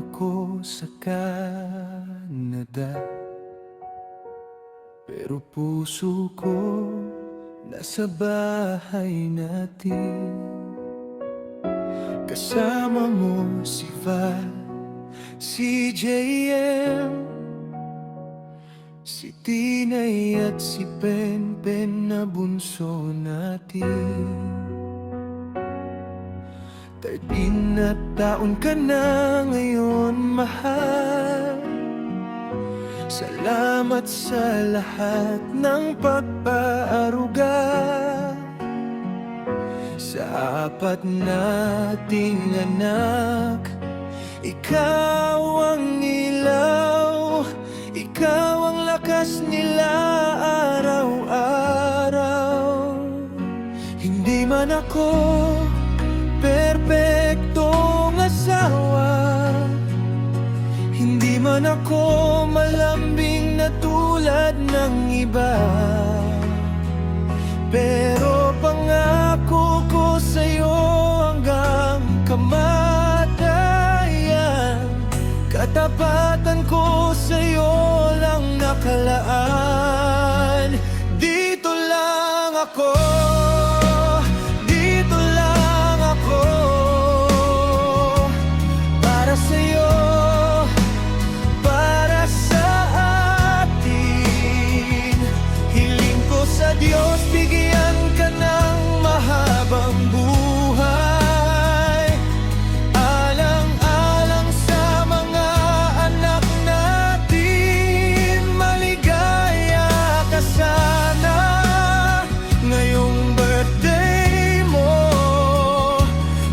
ako sa Canada, pero puso ko nasa bahay natin. Kasama mo si Val, si JM, si Tinay at si Penpen na bunso natin. 13 na taon ka na ngayon, mahal. Salamat sa lahat ng pagpaaruga sa apat nating anak. Ikaw ang ilaw, ikaw ang lakas nila araw-araw. Hindi man ako perpektong asawa, hindi man ako malambing na tulad ng iba, pero pangako ko sa'yo hanggang kamatayan, katapatan ko sa'yo lang nakalaan. Dito lang ako, dito lang ako, para sa'yo, para sa atin. Hiling ko sa Diyos, bigyan ka ng mahabang buhay, alang-alang sa mga anak natin. Maligaya ka sana ngayong birthday mo,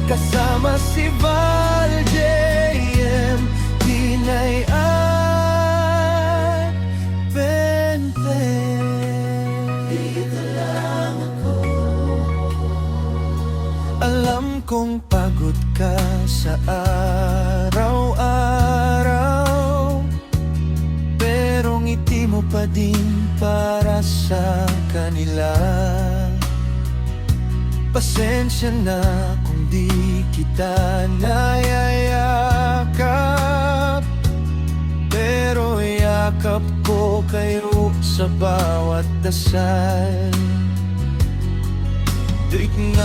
kasama si Val, JM, Tinay at Penpen. Dito lang ako. Alam kong pagod ka sa araw-araw, pero ngiti mo pa din para sa kanila. Pasensya na kung di kita nayayakap, pero yakap ko kayo sa bawat dasal. 39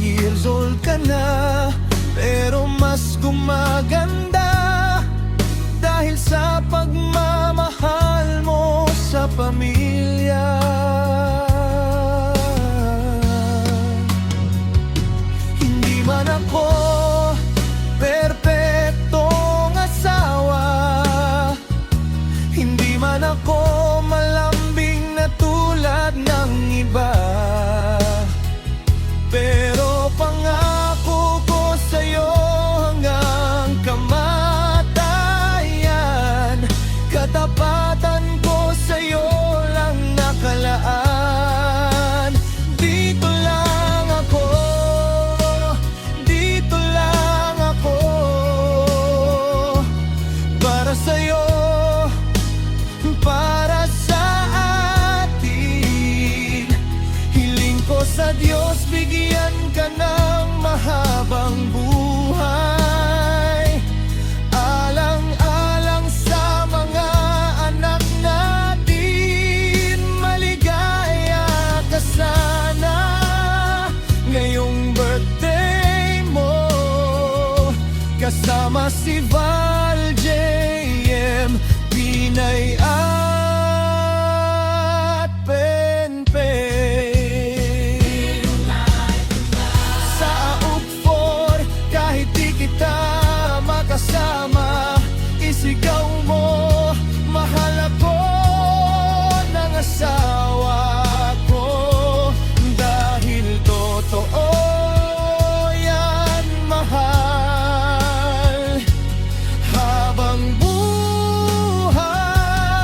years old ka na, pero mas gumaganda dahil sa pagmamahal mo sa pamilya. Hindi man ako perpektong asawa, hindi man ako malambing na tulad ng iba, pero pangako ko sa'yo hanggang kamatayan, katapatan ko sa'yo lang nakalaan. Dito lang ako, dito lang ako, para sa'yo, para sa atin. Hiling ko sa Diyos, bigyan ka ng mahabang buhay, alang-alang sa mga anak natin. Maligaya ka sana ngayong birthday mo, kasama si Val, JM, Tinay at Penpen. Sa Ugfor, kahit di kita makasama, isigaw mo, mahal ako ng asawa ko, dahil totoo yan, mahal. Habang buhay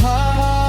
mahal.